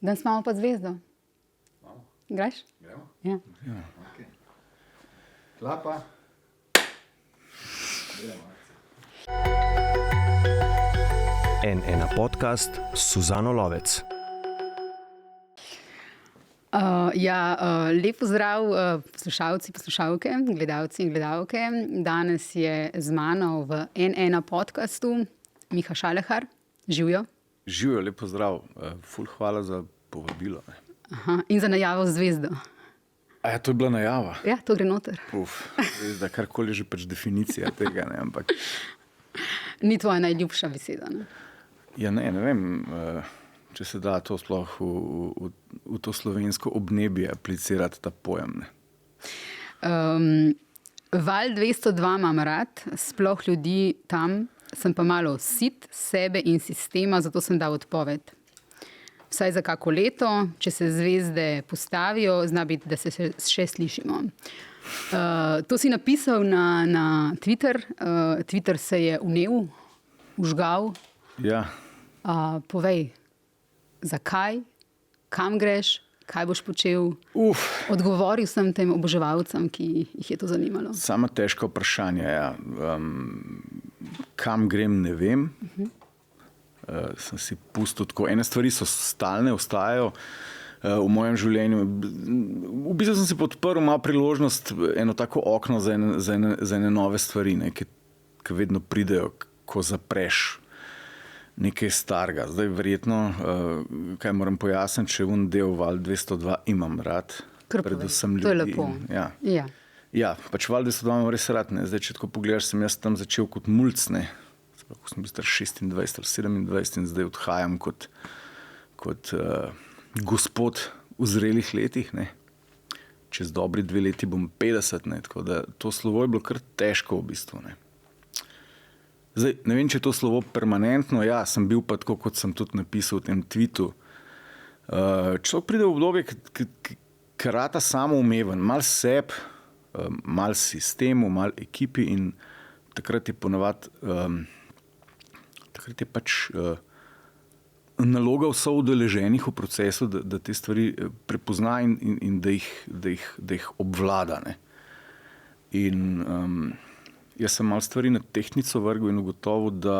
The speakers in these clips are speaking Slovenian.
Danes imamo pa zvezdo. Greš? Gremo? Ja. Okay. Klapa. N1 podcast s Suzano Lovec. Lep pozdrav, poslušalci, poslušalke, gledalci in gledalke. Danes je z mano v N1 podcastu Miha Šalehar. Živijo. Živijo, lep pozdrav. Ful hvala za povabilo. Aha, in za najavo zvezdo. A ja, to je bila najava? Ja, to gre noter. Zvezda, karkoli že pač definicija tega, ne, ampak... Ni tvoja najljubša beseda, ne? Ja, ne vem, če se da to sploh v to slovensko obnebje aplicirati ta pojem, ne. Val 202 imam rad, sploh ljudi tam, sem pa malo sit sebe in sistema, zato sem dal odpoved. Vsaj za kako leto, če se zvezde postavijo, zna biti, da se še slišimo. To si napisal na Twitter. Twitter se je vnel, užgal. Ja. Povej, zakaj, kam greš, kaj boš počel? Odgovoril sem tem oboževalcem, ki jih je to zanimalo. Sama težka vprašanja, ja. Kam grem, ne vem. Sem si pustil tako. Ene stvari so stalne, ostajajo v mojem življenju. V bistvu sem si podprl malo priložnost, eno tako okno za ene nove stvari, ne, ki vedno pridejo, ko zapreš nekaj starega. Zdaj verjetno, kaj moram pojasniti, če del Val 202 imam rad. Predvsem ljudi. To je lepo. Ja, pač Val 202 imam res rad. Ne. Zdaj, če tako pogledaš, sem jaz tam začel kot mulc, ne. Ko sem bil star 26 ali 27 in zdaj odhajam kot gospod v zrelih letih. Ne. Čez dobri 2 leti bom 50, ne. Tako da to slovo je bilo kar težko v bistvu. Ne. Zdaj, ne vem, če je to slovo permanentno. Ja, sem bil pa tako, kot sem tudi napisal v tem tweetu. Človek pride v obdobje, ki rata samoumeven, malo seb, malo sistemu, malo ekipi in takrat je ponavadi takrat je pač naloga vso udeleženih v procesu, da te stvari prepozna in da jih obvlada. Ne. In jaz sem malo stvari na tehtnico vrgel in ugotovil, da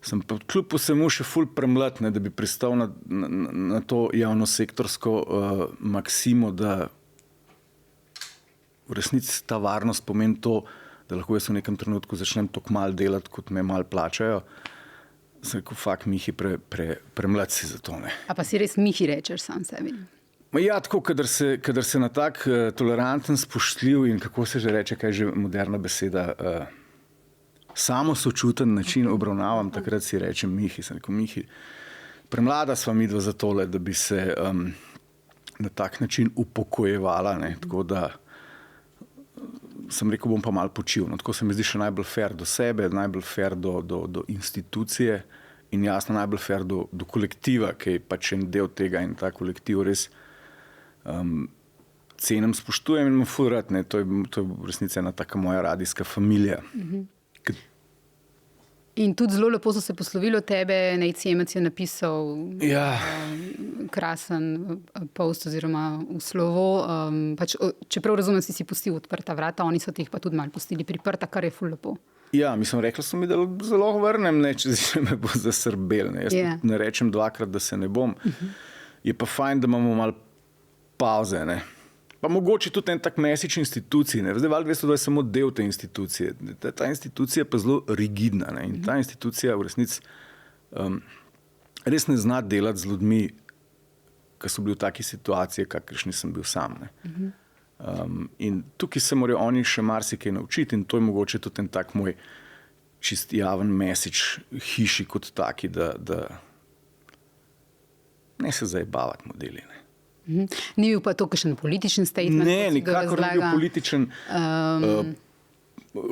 sem pa kljub vsemu še ful premlad, ne, da bi pristal na to javnosektorsko maksimo, da v resnici ta varnost pomeni to, da lahko jaz v nekem trenutku začnem toliko malo delati, kot me malo plačajo. Sem rekel, fakt, Mihi, premlad si za to. Ne. A pa si res Mihi rečeš sam sebi? Ja, tako, kadar se na tak toleranten, spoštljiv in kako se že reče, kaj že moderna beseda, samosočuten način obravnavam, takrat si rečem Mihi. Sem rekel, Mihi, premlada sva midva za tole, da bi se na tak način upokojevala, ne, tako da sem rekel, bom pa malo počil. No, tako se mi zdi še najbolj fair do sebe, najbolj fair do institucije in jasno najbolj fair do kolektiva, ki je pač en del tega in ta kolektiv res cenim, spoštujem in imam ful rad. Ne. To je v resnici ena taka moja radijska familija. In tudi zelo lepo so se poslovili od tebe, Nejc Jemec je napisal krasen post oziroma v slovo. Čeprav razumem, si pustil odprta vrata, oni so teh pa tudi malo pustili priprta, kar je ful lepo. Ja, mislim, rekla so mi, da zelo vrnem, ne, če me bo zasrbel. Ne. Jaz ne rečem 2-krat, da se ne bom. Je pa fajn, da imamo malo pauze, ne. Pa mogoče tudi en tak message instituciji. Ne. Zdaj Val 202 je samo del te institucije. Ta institucija je pa zelo rigidna. Ne. In ta institucija v resnici res ne zna delati z ljudmi, ki so bili v taki situaciji, kakršni sem bil sam. Ne. In tukaj se morajo oni še marsikaj naučiti in to je mogoče tudi en tak moj čist javen message hiši kot taki, da ne se zajebavati modeli. Ne. Ni bil pa to kakšen političen statement? Ne, nikakor ni bil političen.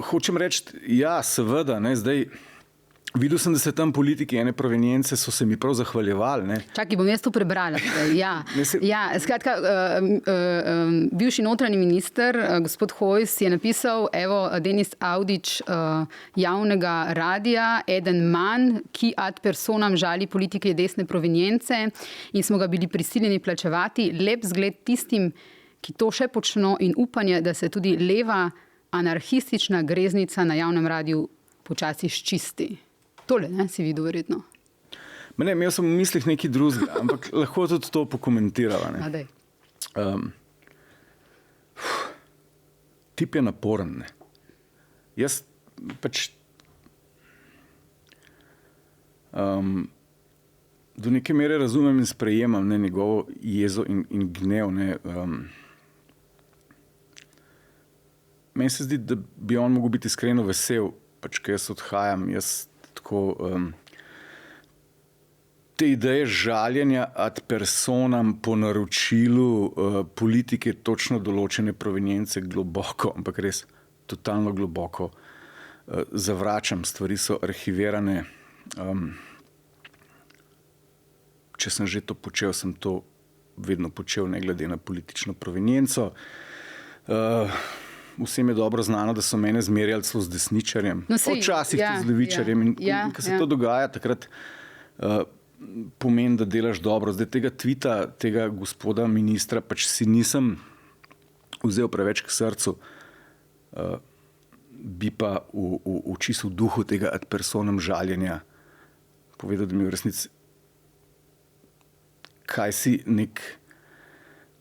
Hočem reči, ja, seveda, ne, zdaj Videl sem, da se tam politiki ene provenience so se mi prav zahvaljevali. Ne? Čakaj, bom jaz to prebrala. Skratka, bivši notranji minister, gospod Hojs, je napisal, evo, Denis Avdić javnega radija, eden manj, ki ad personam žali politike desne provenience in smo ga bili prisiljeni plačevati. Lep zgled tistim, ki to še počno in upanje, da se tudi leva anarhistična greznica na javnem radiju počasi ščisti. Tole, ne, si videl verjetno. Ne, imel sem v mislih nekaj drugega, ampak lahko tudi to pokomentirava. Tip je naporen. Ne. Jaz pač do neke mere razumem in sprejemam njegovo jezo in gnev. Meni se zdi, da bi on mogel biti iskreno vesel, pač, ko jaz odhajam, te ideje žaljenja ad personam po naročilu politike točno določene provenience globoko, ampak res totalno globoko zavračam. Stvari so arhivirane. Če sem že to počel, sem to vedno počel, ne glede na politično provenienco. Vsem je dobro znano, da so mene zmerjali celo z desničarjem. Včasih tudi z levičarjem. In ko se to dogaja, takrat pomeni, da delaš dobro. Zdaj tega tvita, tega gospoda ministra, pač si nisem vzel preveč k srcu. Bi pa v čisto duhu tega ad personam žaljenja povedal, da mi v resnici kaj si nek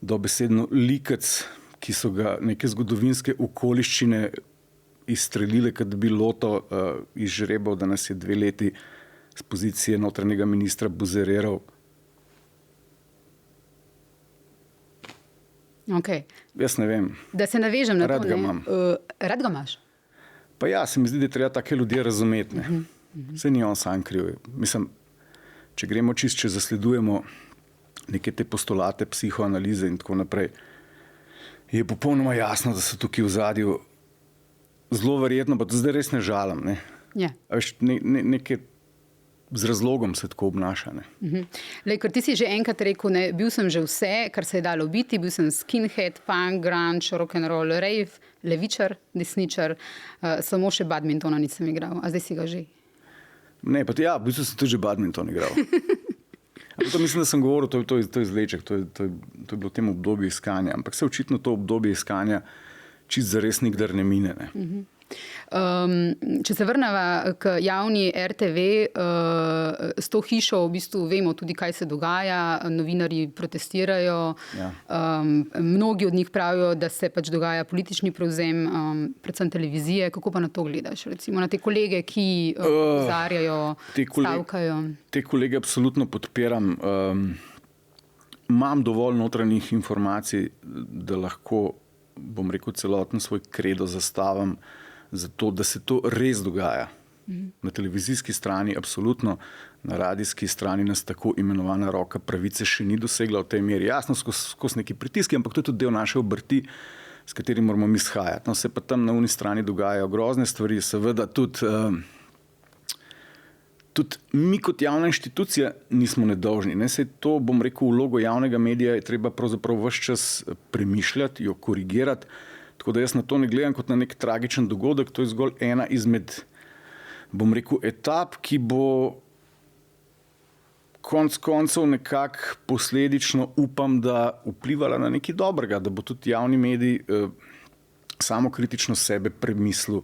dobesedno likec, ki so ga neke zgodovinske okoliščine izstrelile, kad bi loto izžrebal, da nas je 2 leti z pozicije notranjega ministra buzeriral. Okay. Jaz ne vem. Da se navežem na rad to. Rad ga imam. Rad ga imaš? Pa ja, se mi zdi, da je treba take ljudje razumeti. Saj ni on sam kriv. Mislim, če gremo če zasledujemo neke te postulate, psihoanalize in tako naprej, je popolnoma jasno, da so tukaj v zadju zelo verjetno, pa to zdaj res ne žalim. Ne? Yeah. Nekaj z razlogom se tako obnaša. Lej, ker ti si že enkrat rekel, ne, bil sem že vse, kar se je dalo biti, bil sem skinhead, punk, grunge, rock'n'roll, rave, levičar, desničar, samo še badmintona nisem igral. A zdaj si ga že? Ne, pa ja, v bistvu sem tudi že badminton igral. To mislim, da sem govoril, to je izleček, to je bilo v tem obdobju iskanja, ampak se očitno to obdobje iskanja čist zares nikdar ne mine. Ne? Če se vrneva k javni RTV, s to hišo v bistvu vemo tudi, kaj se dogaja, novinarji protestirajo, mnogi od njih pravijo, da se pač dogaja politični prevzem, predvsem televizije. Kako pa na to gledaš? Recimo na te kolege, ki opozarjajo, stavkajo. Te kolege absolutno podpiram. Imam dovolj notranjih informacij, da lahko, bom rekel, celoten svoj kredo zastavim zato, da se to res dogaja. Na televizijski strani absolutno, na radijski strani nas tako imenovana roka pravice še ni dosegla v tej meri. Jasno, skozi neki pritiski, ampak to je tudi del naše obrti, s katerim moramo mi shajati. No, se pa tam na uni strani dogajajo grozne stvari, seveda tudi mi kot javna inštitucija nismo nedolžni. Ne? Sej to, bom rekel, vlogo javnega medija je treba pravzaprav ves čas premišljati, jo korigirati. Tako da jaz na to ne gledam kot na nek tragičen dogodek, to je zgolj ena izmed, bom rekel, etap, ki bo konec koncev nekako posledično upam, da vplivala na nekaj dobrega, da bo tudi javni medij samokritično sebe premislil,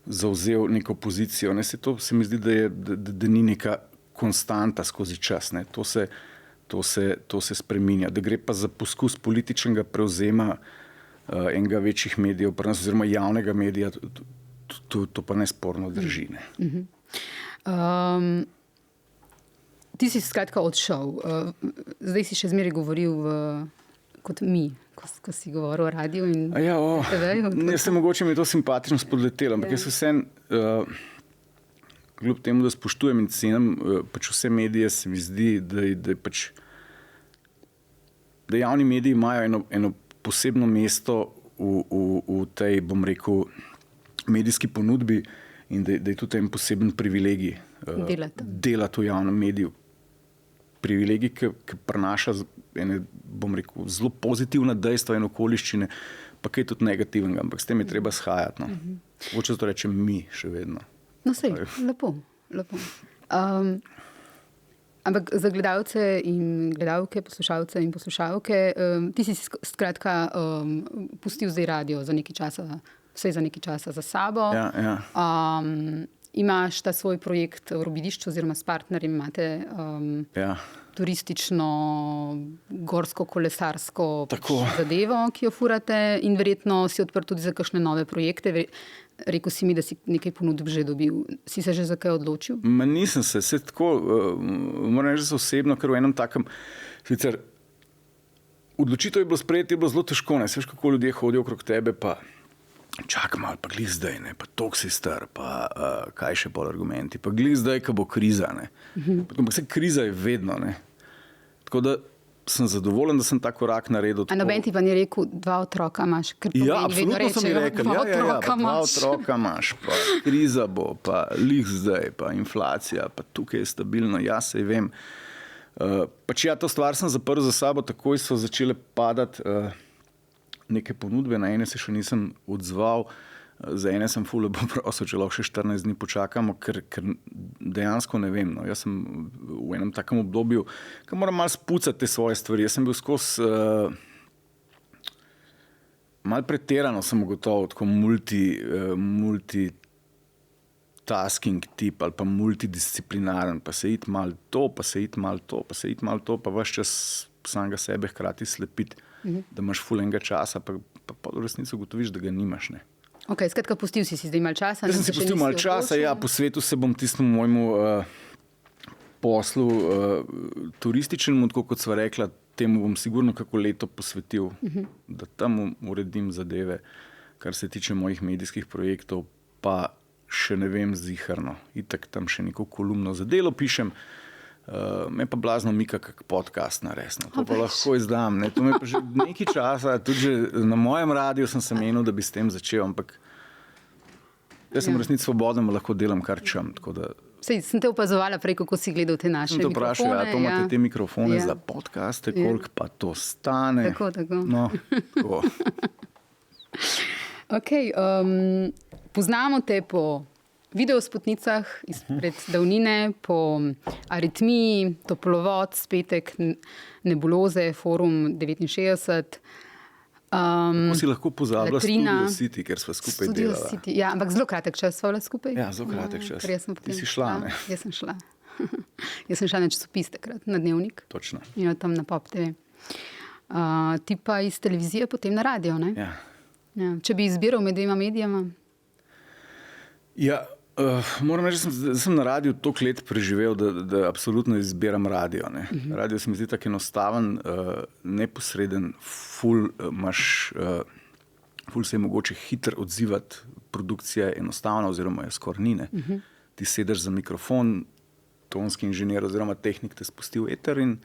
zavzel neko pozicijo. Ne, to se mi zdi, da ni neka konstanta skozi čas. Ne. To se spreminja. Da gre pa za poskus političnega prevzema enega večjih medijev, oziroma javnega medija, to pa nesporno drži. Ne. Ti si skratka odšel. Zdaj si še zmeraj govoril kot mi, ko si govoril o radiju in TV-ju. Jaz se mogoče mi je to simpatično spodletelo, ampak jaz vsem, kljub temu, da spoštujem in cenim pač vse medije, se mi zdi, da javni mediji imajo eno posebno mesto v tej, bom rekel, medijski ponudbi in da je tudi en poseben privilegij delati v javnem mediju. Privilegij, ki prinaša ene, bom rekel, zelo pozitivna dejstva in okoliščine, pa kaj tudi negativnega, ampak s tem je treba shajati. No. Hoče to rečem mi še vedno. No, sej, lepo. Ampak za gledalce in gledalke, poslušalce in poslušalke, ti si skratka pustil zdaj radio za nekaj časa, vsaj za nekaj časa za sabo. Ja. Imaš ta svoj projekt v Robidišču oziroma s partnerjem imate turistično, gorsko-kolesarsko zadevo, ki jo furate in verjetno si odprt tudi za kakšne nove projekte. Rekel si mi, da si nekaj ponudb že dobil. Si se že za kaj odločil? Nisem se. Tako, moram reči, da se osebno, ker v enem takem, sicer odločitev je bilo sprejeti, je bilo zelo težko. Ne? Veš, kako ljudje hodijo okrog tebe, pa čakaj malo, pa glih zdaj, ne? Pa tok si star, pa kaj še pol argumenti, pa glih zdaj, ko bo kriza. Ampak vse kriza je vedno. Ne? Tako da sem zadovoljen, da sem ta korak naredil. A noben ti pa ni rekel, 2 otroka imaš? Absolutno sem mi rekel, 2 otroka imaš, pa kriza bo, pa lih zdaj, pa inflacija, pa tukaj je stabilno, jaz sej vem. Pač to stvar sem zaprl za sabo, takoj so začele padati neke ponudbe, na ene se še nisem odzval, za ene sem ful lepo prosil, če lahko še 14 dni počakamo, ker dejansko ne vem. No. Jaz sem v enem takem obdobju, ko moram malo spucati te svoje stvari. Jaz sem bil skozi malo pretirano, sem ugotovil, tako multitasking tip ali pa multidisciplinaren, pa se iti malo to, pa se iti malo to, pa se iti malo to, pa ves čas samega sebe hkrati slepiti, da imaš ful enega časa, pa v resnici ugotoviš, da ga nimaš, ne. Ok, skratka, pustil si zdaj malo časa. Jaz sem si pustil malo časa, posvetil se bom tistemu mojemu poslu turističnemu, tako kot sva rekla, temu bom sigurno kako leto posvetil, da tam uredim zadeve, kar se tiče mojih medijskih projektov, pa še ne vem ziherno. Itak tam še neko kolumno za Delo pišem, me pa blazno mika kak podcast naresno. To pa lahko izdam. Ne? To me pa že nekaj časa, tudi že na mojem radiju sem se menil, da bi s tem začel, ampak jaz sem v resnici svoboden, lahko delam kar čem. Sej, sem te opazovala prej, kako si gledal te naše mikrofone. Vprašal, to imate te mikrofone za podcaste, koliko pa to stane. Tako. No, tako. Ok, poznamo te po videospotnicah izpred davnine, po Aritmiji, Toplovod, Spetek, Nebuloze, Forum 69. Kako si lahko pozabila Latrina, Studio City, ker sva skupaj delala. City. Ja, ampak zelo kratek čas sva bila skupaj. Ja, zelo kratek čas. Ti si šla, ne? Jaz sem šla. Jaz sem šla na časopis takrat, na Dnevnik. Točno. In tam na Pop TV. Ti pa iz televizije potem na radio, ne? Ja. Če bi izbiral med 2 medijama? Ja, moram reči, da sem na radiju toliko let preživel, da absolutno izbiram radio. Ne. Radio se mi zdi tako enostaven, neposreden, ful se je mogoče hitro odzivati, produkcija je enostavna oziroma je skoraj ni. Ti sedeš za mikrofon, tonski inženir oziroma tehnik te spusti v eter in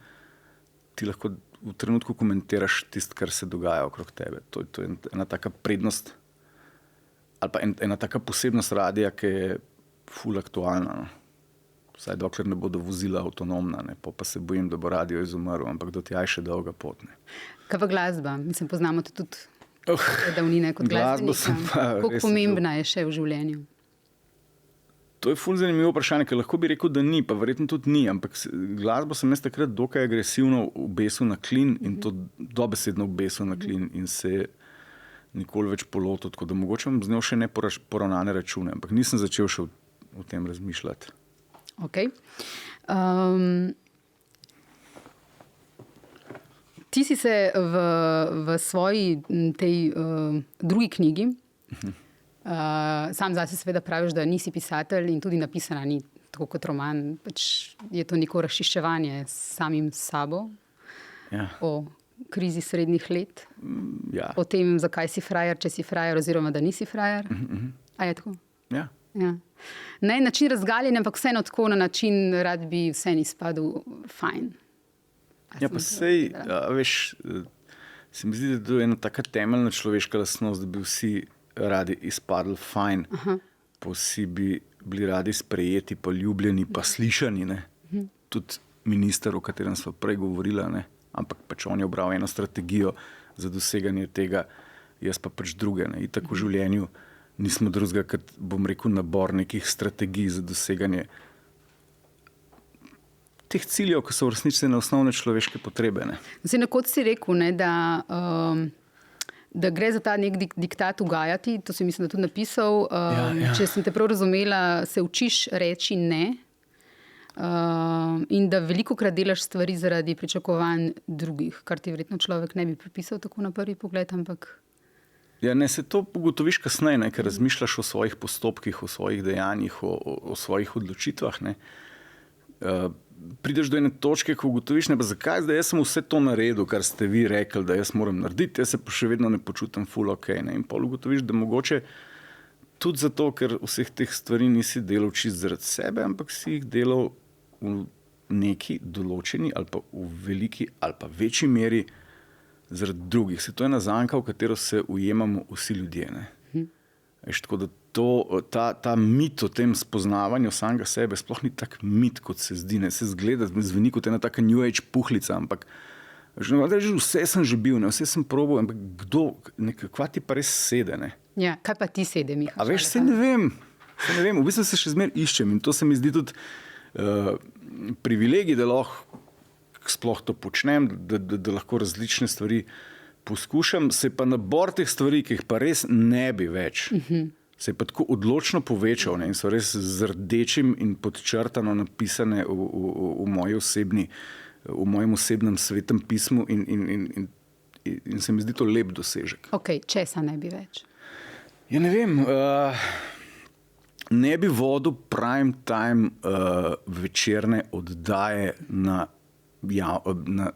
ti lahko v trenutku komentiraš tisto, kar se dogaja okrog tebe. To je ena taka prednost ali pa ena taka posebnost radija, ki je ful aktualna. No. Vsaj dokler ne bodo vozila avtonomna, ne. Pa se bojim, da bo radio izumrl, ampak do tja je še dolga pot. Ne. Kaj pa glasba? Mislim, poznamo te tudi davnine kot glasbenika. Koliko pomembna je še v življenju? To je ful zanimivo vprašanje, ker lahko bi rekel, da ni, pa verjetno tudi ni, ampak glasbo sem jaz takrat dokaj agresivno obesil na klin in to dobesedno obesil na klin in se nikoli več polotil, tako da mogoče imam z njo še ne poravnane račune, ampak nisem začel še o tem razmišljati. Ok. Ti si se v svoji tej drugi knjigi, sam zase seveda praviš, da nisi pisatelj in tudi napisana ni tako kot roman, pač je to neko razčiščevanje s samim sabo, o krizi srednjih let, o tem, zakaj si frajer, če si frajer oziroma da nisi frajer. A je tako? Ja. Ne način razgaljenja, ampak vseeno tako na način, rad bi vseeno izpadel fajn. Ja, pa sej, veš, se mi zdi, da to je ena taka temeljna človeška lastnost, da bi vsi radi izpadli fajn. Pa vsi bi bili radi sprejeti, pa ljubljeni, pa slišani. Ne? Tudi minister, o katerem smo prej govorili, ne? Ampak pač on je obral eno strategijo za doseganje tega, jaz pa pač druge. Ne? In tako v življenju nismo drugega, kot bom rekel, nabor nekih strategij za doseganje teh ciljev, ki so v resnici na osnovne človeške potrebe. Ne? Nekoč si rekel, ne, da gre za ta nek diktat ugajati, to si mislim, da tudi napisal. Če sem te prav razumela, se učiš reči ne in da velikokrat delaš stvari zaradi pričakovanj drugih, kar ti verjetno človek ne bi pripisal tako na prvi pogled, ampak... Ja, ne, se to ugotoviš kasneje, ne, ker razmišljaš o svojih postopkih, o svojih dejanjih, o svojih odločitvah, ne. Prideš do ene točke, ko ugotoviš, ne, pa zakaj zdaj jaz sem vse to naredil, kar ste vi rekli, da jaz moram narediti, jaz se pa še vedno ne počutim ful ok. Ne? In pol ugotoviš, da mogoče tudi zato, ker vseh teh stvari nisi delal čisto zaradi sebe, ampak si jih delal v neki določeni ali pa v veliki ali pa večji meri zaradi drugih. Se to je ena zanka, v katero se ujemamo vsi ljudje. Ne? Veš, tako da ta mit o tem spoznavanju samega sebe sploh ni tak mit, kot se zdi. Ne? Se zgleda, zveni kot ena taka New Age puhlica, ampak vse sem že bil, ne? Vse sem probal, ampak kva ti pa res sede? Ne? Ja, kaj pa ti sede, Miha? A veš, se ne vem. V bistvu se še zmeraj iščem in to se mi zdi tudi privilegij, da lahko sploh to počnem, da lahko različne stvari poskušam, se pa nabor teh stvari, ki jih pa res ne bi več, se je pa tako odločno povečal, ne, in so res z rdečim in podčrtano napisane v mojem osebnem svetem pismu in se mi zdi to lep dosežek. Ok, česa ne bi več? Ja, ne vem, ne bi vodil prime time večerne oddaje na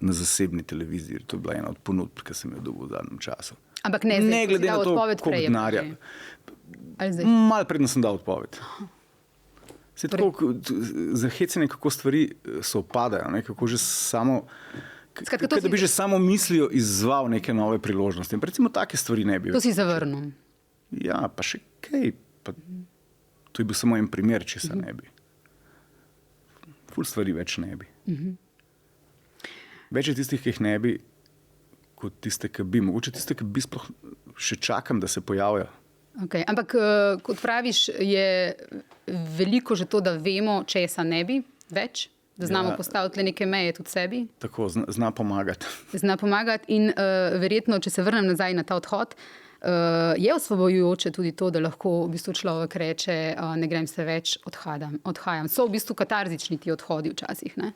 zasebni televiziji. To je bila ena od ponudb, ki sem jo dobil v zadnjem času. Ampak ne zdaj, glede na to, koliko denarja. Malo predno sem dal odpoved. Se tako za hecanje, kako stvari se opadajo, ne? Kako že samo... Da bi že samo mislijo izzval neke nove priložnosti. Recimo take stvari ne bi. To si zavrnil. Ja, pa še kaj. To je bil samo en primer, če se ne bi. Ful stvari več ne bi. Več je tistih, ki jih ne bi, kot tiste, ki bi. Mogoče tiste, ki bi sploh še čakam, da se pojavijo. Okay. Ampak, kot praviš, je veliko že to, da vemo, česa ne bi več, da znamo postaviti le neke meje tudi sebi. Tako, zna pomagati. Zna pomagati in verjetno, če se vrnem nazaj na ta odhod, je osvobojujoče tudi to, da lahko v bistvu človek reče, ne grem se več, odhajam. So v bistvu katarzični ti odhodi včasih, ne?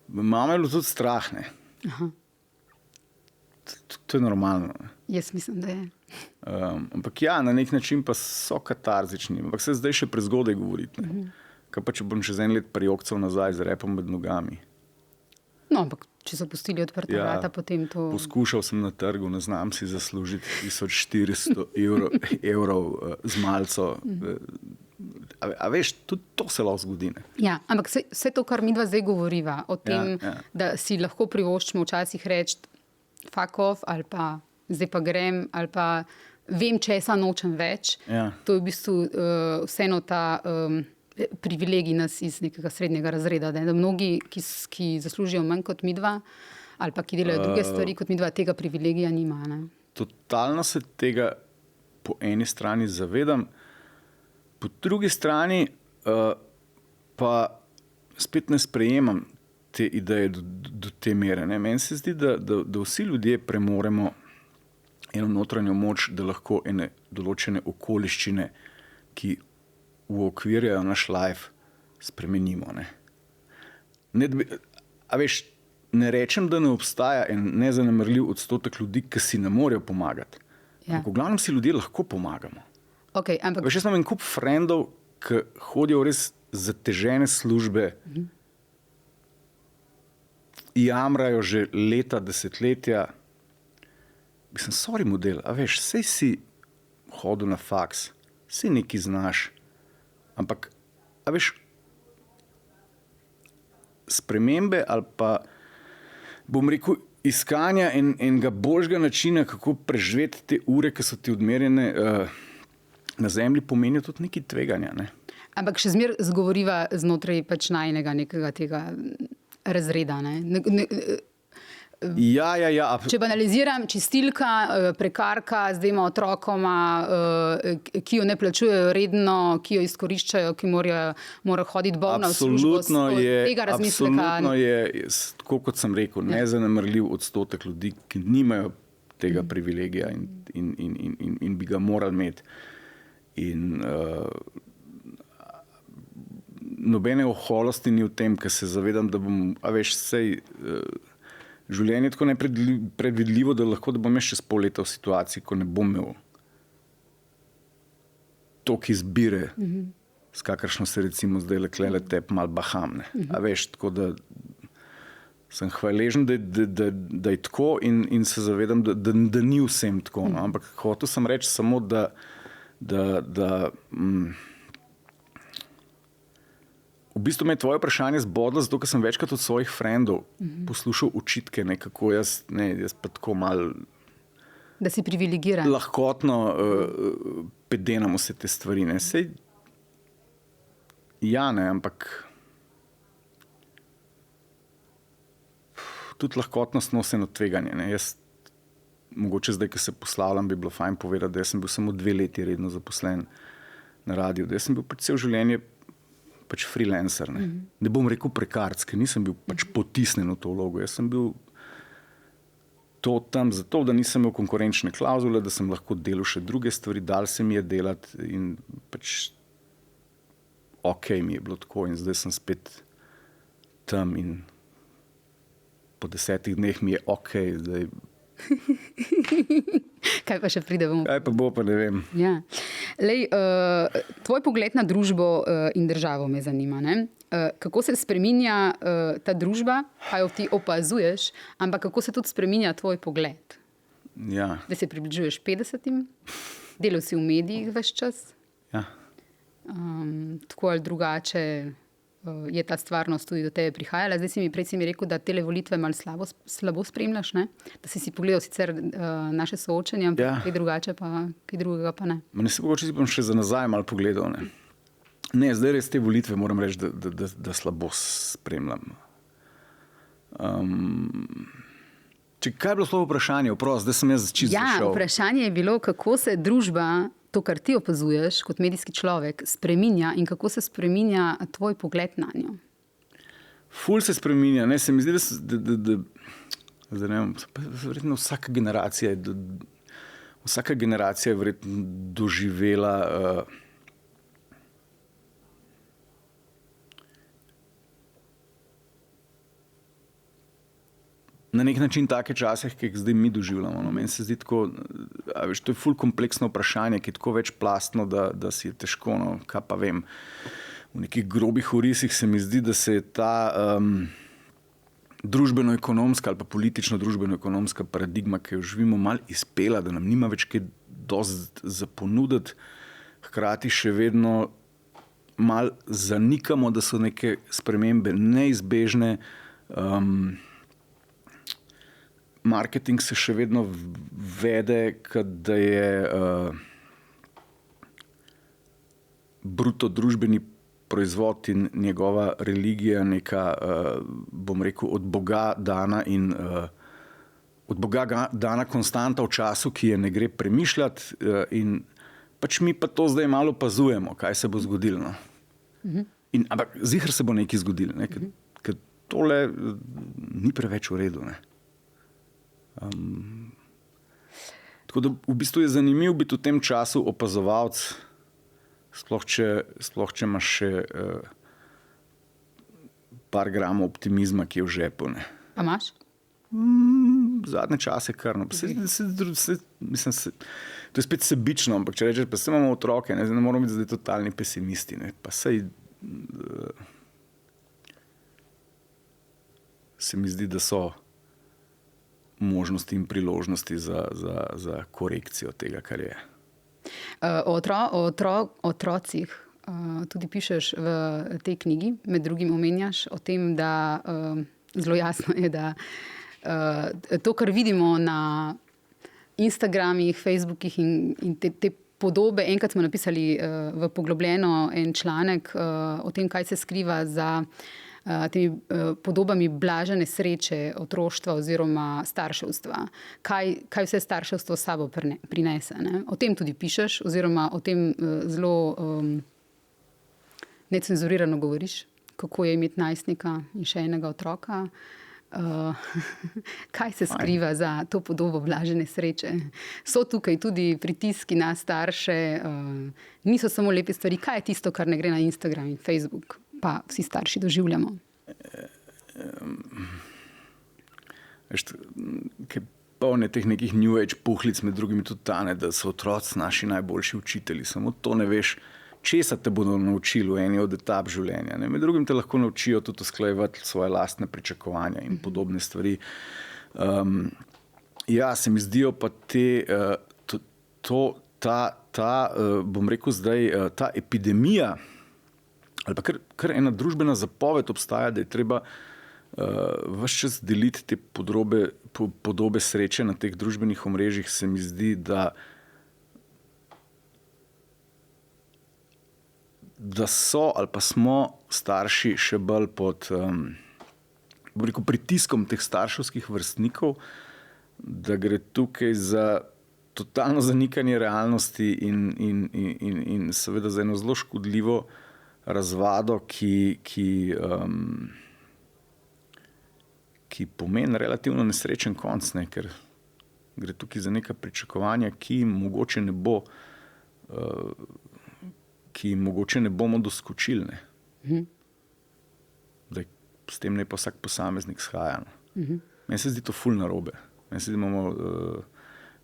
Mama je bilo tudi strah, ne. To je normalno. Ne? Jaz mislim, da je. Ampak ja, na nek način pa so katarzični. Ampak se zdaj še prezgodaj govoriti. Kaj pa, če bom še za en let prijokcal nazaj z repom med nogami? No, ampak če so pustili odprta vrata, potem to... Poskušal sem na trgu, ne znam si zaslužiti 1400 evrov z malco. A veš, tudi to se lahko zgodi. Ne? Ja, ampak vse to, kar midva zdaj govoriva, o tem, da si lahko privoščimo včasih reči fuck off, ali pa zdaj pa grem, ali pa vem, česa nočem več. To je v bistvu vseeno ta privilegij nas iz nekega srednjega razreda, da mnogi, ki zaslužijo manj kot midva, ali pa ki delajo druge stvari kot midva, tega privilegija nima. Ne? Totalno se tega po eni strani zavedam, po drugi strani pa spet ne sprejemam te ideje do te mere. Ne? Meni se zdi, da vsi ljudje premoremo eno notranjo moč, da lahko ene določene okoliščine, ki uokvirjajo naš life, spremenimo. Ne? A veš, ne rečem, da ne obstaja en nezanemrljiv odstotek ljudi, ki si ne morejo pomagati. V glavnem si ljudje lahko pomagamo. Okay, ampak... Veš, jaz imam en kup frendov, ki hodijo res zatežene službe, jamrajo že leta, desetletja. Mislim, sorry model, a veš, sej si hodil na faks, sej nekaj znaš, ampak, a veš, spremembe ali pa, bom rekel, iskanja enega boljšega načina, kako preživeti te ure, ki so ti odmerjene na zemlji, pomenijo tudi nekaj tveganja. Ne? Ampak še zmeraj zgovoriva znotraj pač najnega nekega tega razreda. Ja. Če banaliziram, čistilka, prekarka z 2 otrokoma, ki jo ne plačujejo redno, ki jo izkoriščajo, ki morajo hoditi bolna v službo. Absolutno je, tako kot sem rekel, nezanemarljiv odstotek ljudi, ki nimajo tega privilegija in bi ga morali imeti. In nobene oholosti ni v tem, ker se zavedam, da bom, življenje je tako nepredvidljivo, da lahko da bom čez pol leta v situaciji, ko ne bom imel toliko izbire, s kakršno se recimo zdaj le tep malo baham. Tako da sem hvaležen, da je tako in se zavedam, da ni vsem tako. No? Ampak hotel sem reči samo, da v bistvu me je tvoje vprašanje zbodlo, zato ker sem večkrat od svojih frendov poslušal očitke, kako jaz pa tako malo da si privilegiran. Lahkotno pedenam vse te stvari. Sej, ampak tudi lahkotnost nosi eno tveganje. Jaz mogoče zdaj, ko se poslavljam, bi bilo fajn povedati, da sem bil samo 2 leti redno zaposlen na radiju. Da sem bil pač cel življenje pač freelancer. Ne bom rekel prekarc, ker nisem bil pač potisnen v to vlogo. Jaz sem bil to tam zato, da nisem imel konkurenčne klavzule, da sem lahko delal še druge stvari, dal se mi je delati in pač mi je bilo tako in zdaj sem spet tam in po 10 dneh mi je zdaj Kaj pa še pride? Kaj pa bo, pa ne vem. Ja. Lej, tvoj pogled na družbo in državo me zanima. Ne? Kako se spreminja ta družba, kaj jo ti opazuješ, ampak kako se tudi spreminja tvoj pogled? Ja. Da se približuješ 50, delal si v medijih ves čas. Ja. Tako ali drugače je ta stvarnost tudi do tebe prihajala. Zdaj prej si mi rekel, da tele volitve malo slabo spremljaš, ne? Da si pogledal sicer naše soočenje, ampak kaj drugače pa, kaj drugega pa ne. Ne se mogoče si bom še za nazaj malo pogledal. Ne, zdaj res te volitve moram reči, da slabo spremljam. Kaj je bilo slovo vprašanje? Oprost, zdaj sem jaz čisto zašel. Vprašanje je bilo, kako se družba, to, kar ti opazuješ kot medijski človek, spreminja in kako se spreminja tvoj pogled na njo? Ful se spreminja. Ne? Se mi zdi, da zdaj ne vem, verjetno vsaka generacija je verjetno doživela na nek način take čase, ki jih zdaj mi doživljamo. No, meni se zdi tako, to je ful kompleksno vprašanje, ki je tako večplastno, da si je težko, no, kaj pa vem. V nekih grobih orisih se mi zdi, da se je ta družbeno-ekonomska ali pa politično-družbeno-ekonomska paradigma, ki jo živimo, malo izpela, da nam nima več kaj dosti za ponuditi. Hkrati še vedno malo zanikamo, da so neke spremembe neizbežne. Marketing se še vedno vede, da je bruto družbeni proizvod in njegova religija neka, bom rekel, od Boga dana in od Boga dana konstanta v času, ki je ne gre premišljati, in pač mi pa to zdaj malo opazujemo, kaj se bo zgodilo. No? Ampak ziher se bo nekaj zgodilo, ne? Ker tole ni preveč v redu. Ne? Tako da v bistvu je zanimivo biti v tem času opazovalec, sploh če imaš še par gramov optimizma, ki je v žepu. Ne. Pa imaš? Zadnje čase kar. No. To je spet sebično, ampak če rečeš, pa se imamo otroke, ne moramo biti zdaj totalni pesimisti. Ne. Pa se mi zdi, da so možnosti in priložnosti za korekcijo tega, kar je. O otrocih tudi pišeš v tej knjigi, med drugim omenjaš o tem, da zelo jasno je, da to, kar vidimo na Instagramih, Facebookih in te podobe. Enkrat smo napisali v poglobljeno en članek o tem, kaj se skriva za temi podobami blažene sreče otroštva oziroma starševstva. Kaj vse starševstvo s sabo prinese. Ne? O tem tudi pišeš oziroma o tem zelo necenzurirano govoriš, kako je imeti najstnika in še enega otroka. Kaj se skriva za to podobo blažene sreče? So tukaj tudi pritiski na starše, niso samo lepe stvari. Kaj je tisto, kar ne gre na Instagram in Facebook, pa vsi starši doživljamo? Kaj polne teh nekih New Age puhlic, med drugimi tudi tane, da so otroci naši najboljši učitelji. Samo to ne veš, česa te bodo naučili v eni od etap življenja. Ne? Med drugim te lahko naučijo tudi usklajevati svoje lastne pričakovanja in podobne stvari. Se mi zdijo pa bom rekel zdaj, ta epidemija ali pa kar ena družbena zapoved obstaja, da je treba ves čas deliti te podobe sreče na teh družbenih omrežjih, se mi zdi, da so ali pa smo starši še bolj pod pritiskom teh starševskih vrstnikov, da gre tukaj za totalno zanikanje realnosti in seveda za eno zelo škodljivo razvado, ki pomeni relativno nesrečen konc, ne, ker gre tukaj za neka pričakovanja, ki mogoče ne bomo doskočili. S tem ne pa vsak posameznik shaja. Meni se zdi to ful narobe. Meni se zdi, da imamo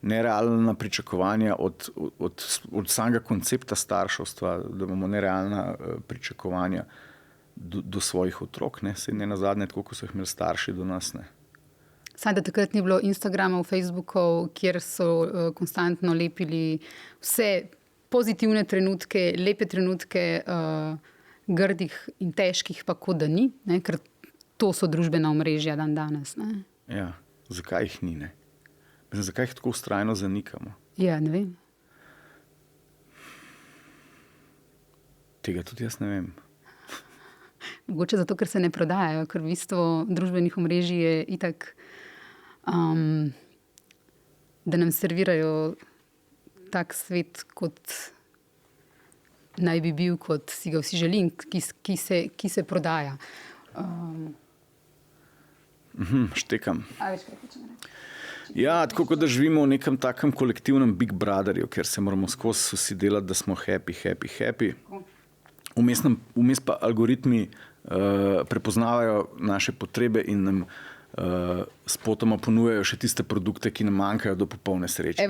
nerealna pričakovanja od samega koncepta starševstva, da imamo nerealna pričakovanja do svojih otrok. Saj ne nazadnje, tako kot so jih imeli starši do nas. Ne. Saj, da takrat ni bilo Instagramov, Facebookov, kjer so konstantno lepili vse pozitivne trenutke, lepe trenutke, grdih in težkih pa kot da ni, ne? Ker to so družbena omrežja dan danes. Ne? Ja, zakaj jih ni, ne? Zakaj jih tako vztrajno zanikamo? Ja, ne vem. Tega tudi jaz ne vem. Mogoče zato, ker se ne prodajajo, ker v bistvu družbenih omrežij je itak, da nam servirajo tak svet, kot naj bi bil, kot si ga vsi želim, ki se prodaja. Štekam. A veš, kaj hočem reči? Ja, tako kot da živimo v nekem takem kolektivnem Big Brotherju, kjer se moramo skozi vsi delati, da smo happy. Vmes pa algoritmi prepoznavajo naše potrebe in nam spotoma ponujajo še tiste produkte, ki nam manjkajo do popolne sreče.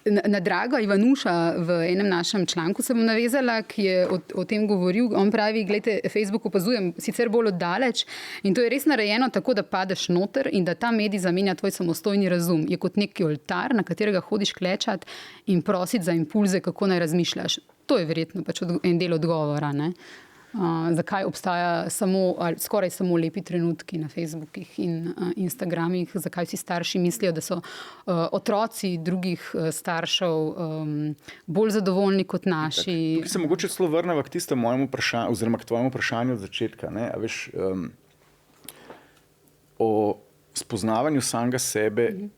Na Draga Ivanuša v enem našem članku se bom navezala, ki je o tem govoril. On pravi, glejte, Facebook opazujem sicer bolj oddaleč in to je res narejeno tako, da padeš noter in da ta medij zamenja tvoj samostojni razum. Je kot neki oltar, na katerega hodiš klečat in prositi za impulze, kako naj razmišljaš. To je verjetno pač en del odgovora, ne? Zakaj obstaja skoraj samo lepi trenutki na Facebookih in Instagramih, zakaj vsi starši mislijo, da so otroci drugih staršev bolj zadovoljni kot naši. Tukaj se mogoče celo vrneva k tistemu mojemu vprašanju, oziroma k tvojemu vprašanju od začetka. Ne? A veš, o spoznavanju samega sebe,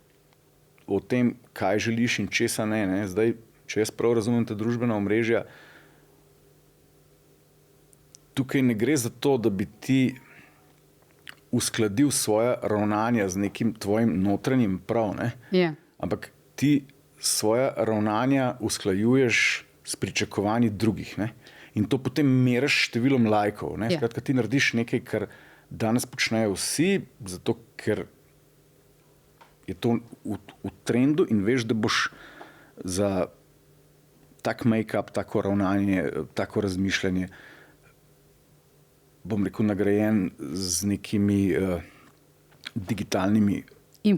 o tem, kaj želiš in česa ne. Zdaj, če jaz prav razumem ta družbena omrežja, tukaj ne gre za to, da bi ti uskladil svoja ravnanja z nekim tvojim notranjim prav, ne? Yeah. Ampak ti svoja ravnanja usklajuješ s pričakovanji drugih, ne? In to potem meriš številom lajkov. Ne? Skratka, ti narediš nekaj, kar danes počnejo vsi, zato ker je to v trendu in veš, da boš za tak make-up, tako ravnanje, tako razmišljanje bom rekel, nagrajen z nekimi digitalnimi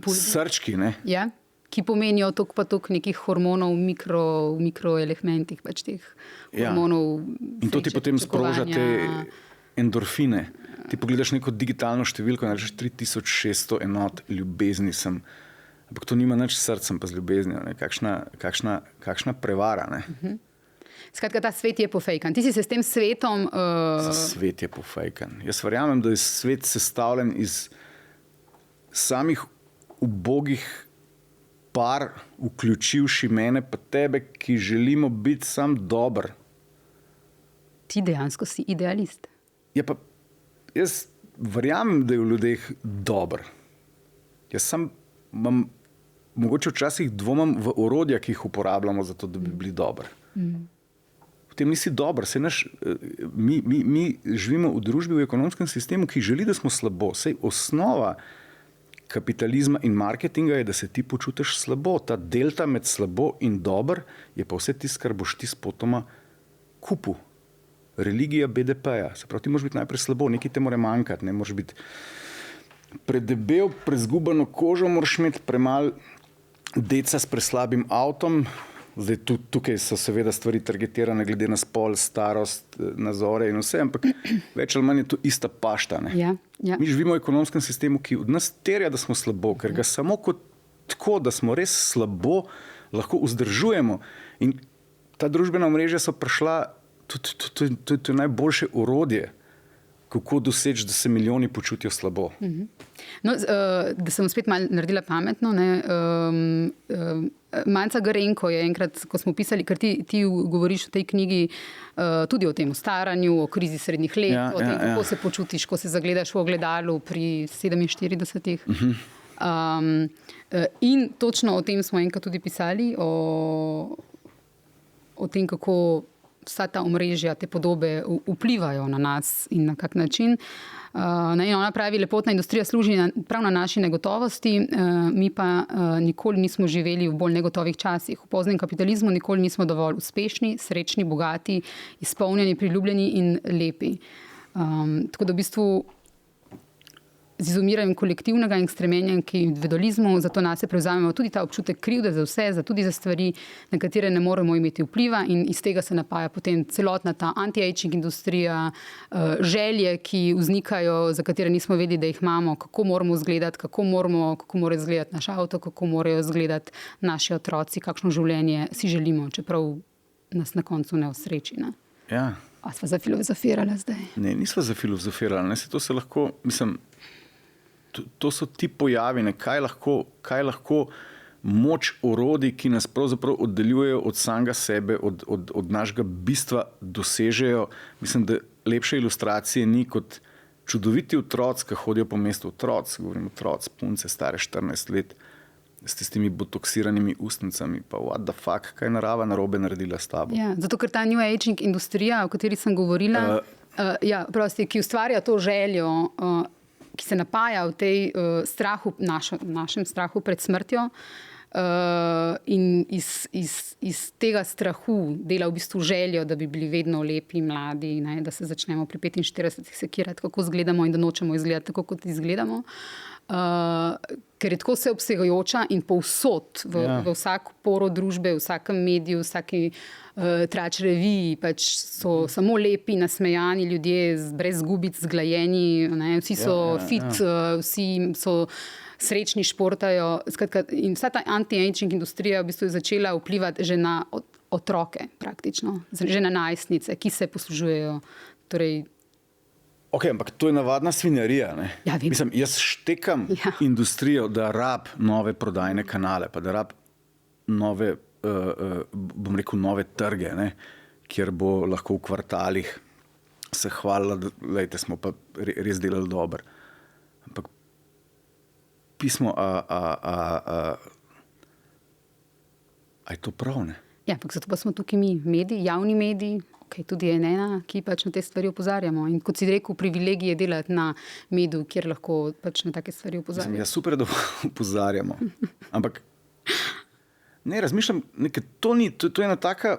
srčki. Ne? Ja, ki pomenijo toliko pa toliko nekih hormonov v mikroelementih, pač teh hormonov. In to ti potem sproža te endorfine. Ti pogledaš neko digitalno številko in rečeš 3600 enot ljubezni sem. Ampak to nima nič s srcem pa z ljubeznijo. Kakšna prevara. Ne? Skratka, ta svet je pofejkan. Ti si se s tem svetom... Svet je pofejkan. Jaz verjamem, da je svet sestavljen iz samih ubogih par, vključivši mene pa tebe, ki želimo biti sam dober. Ti dejansko si idealist. Ja, pa jaz verjamem, da je v ljudeh dober. Jaz sam mogoče včasih dvomim v orodja, ki jih uporabljamo za to, da bi bili dobri. Potem nisi dober. Mi živimo v družbi, v ekonomskem sistemu, ki želi, da smo slabo. Sej osnova kapitalizma in marketinga je, da se ti počutiš slabo. Ta delta med slabo in dober je pa vse tisto, kar boš ti spotoma kupil. Religija BDP-ja. Se pravi, ti moraš biti najprej slabo, nekaj te mora manjkati, ne moraš biti predebel, prezgubano kožo, moraš imeti premal deca s preslabim avtom. Zdaj, tukaj so seveda stvari targetirane glede na spol, starost, nazore in vse, ampak več ali manj je to ista pašta. Ne? Ja. Mi živimo v ekonomskem sistemu, ki od nas terja, da smo slabo, ker ga samo kot tako, da smo res slabo, lahko vzdržujemo. In ta družbena omrežja so prišla, to je najboljše orodje, kako doseči, da se milijoni počutijo slabo. No, da sem spet malo naredila pametno, Manca Garenko je enkrat, ko smo pisali, ker ti govoriš v tej knjigi tudi o tem staranju, o krizi srednjih let, o tem, kako se počutiš, ko se zagledaš v ogledalu pri 47. In točno o tem smo enkrat tudi pisali, o tem, kako vsa ta omrežja, te podobe vplivajo na nas in na kak način. In ona pravi, lepotna industrija služi prav na naši negotovosti, mi pa nikoli nismo živeli v bolj negotovih časih. V poznem kapitalizmu nikoli nismo dovolj uspešni, srečni, bogati, izpolnjeni, priljubljeni in lepi. Tako da v bistvu z izumiranjem kolektivnega in stremljenjem k individualizmu, zato nase prevzamemo tudi ta občutek krivde za vse, tudi za stvari, na katere ne moremo imeti vpliva, in iz tega se napaja potem celotna ta anti-aging industrija, želje, ki vznikajo, za katere nismo vedeli, da jih imamo, kako moramo izgledati, kako mora izgledati naš avto, kako morajo izgledati naši otroci, kakšno življenje si želimo, čeprav nas na koncu ne osreči. Ne? Ja. A sva zafilozofirala zdaj? Ne, nisva zafilozofirala. To se lahko, to so ti pojavi, kaj lahko moč orodij, ki nas pravzaprav oddaljujejo od samega sebe, od našega bistva dosežejo. Mislim, da lepše ilustracije ni kot čudoviti otroci, ki hodijo po mestu. Govorim otroci, punce, stare 14 let, s tistimi botoksiranimi ustnicami, pa what the fuck, kaj je narava narobe naredila s tabo. Ja, zato, ker ta new aging industrija, o kateri sem govorila, ki ustvarja to željo, ki se napaja v tej strahu, našem strahu pred smrtjo, in iz tega strahu dela v bistvu željo, da bi bili vedno lepi, mladi, ne, da se začnemo pri 45 sekirati, kako izgledamo in da nočemo izgledati tako, kot izgledamo. Ker je tako vseobsegajoča in povsod v vsak poro družbe, v vsakem mediju, vsaki trač reviji, pač so samo lepi, nasmejani ljudje, brez gubic, zglajeni, ne, vsi so fit, vsi so srečni, športajo. Skratka, in vsa ta anti-aging industrija v bistvu je začela vplivati že na otroke praktično, že na najstnice, ki se poslužujejo. Torej, Ok, ampak to je navadna svinjarija. Ja, mislim, jaz štekam industrijo, da rab nove prodajne kanale, pa da rab nove, bom rekel, nove trge, ne, kjer bo lahko v kvartalih se hvalila, da smo pa res delali dobro. Ampak pismo, a je to prav, ne? Ja, ampak zato pa smo tukaj mi, mediji, javni mediji, tudi ena, ki pač na te stvari opozarjamo. In kot si rekel, privilegij je delati na mediju, kjer lahko pač na take stvari opozarjamo. Ja, super, da opozarjamo. Ampak ne, razmišljam, to je ena taka,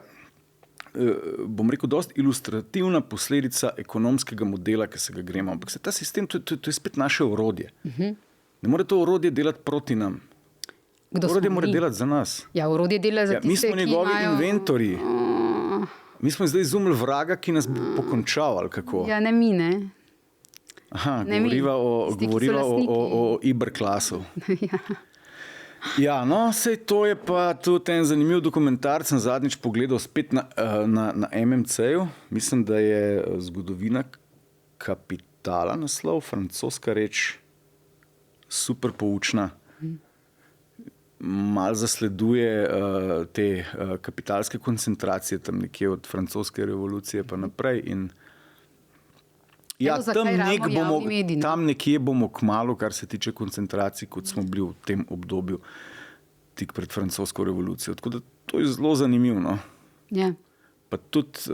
bom rekel, dosti ilustrativna posledica ekonomskega modela, ki se ga gremo. Ampak ta sistem, to je spet naše orodje. Ne more to orodje delati proti nam. Orodje mora delati za nas. Ja, orodje dela za tiste, mi smo njegovi inventorji. Mi smo zdaj izumili vraga, ki nas bo pokončal, ali kako? Ja, ne mi, ne. Aha, Ne mi. Tisti, ki so govoriva lastniki. o Iberklasu. Ja. Ja, no, sej to je pa tudi en zanimiv dokumentarc. Sem zadnjič pogledal spet na MMC-ju. Mislim, da je Zgodovina kapitala naslov, francoska reč, super poučna. Mal zasleduje te kapitalske koncentracije tam nekje od francoske revolucije pa naprej. In ja, Evo, zakaj ravno javni mediji, ne? tam nekje bomo kmalu, kar se tiče koncentracij, kot smo bili v tem obdobju tik pred francosko revolucijo. Tako da to je zelo zanimivo. No? Ja. Pa tudi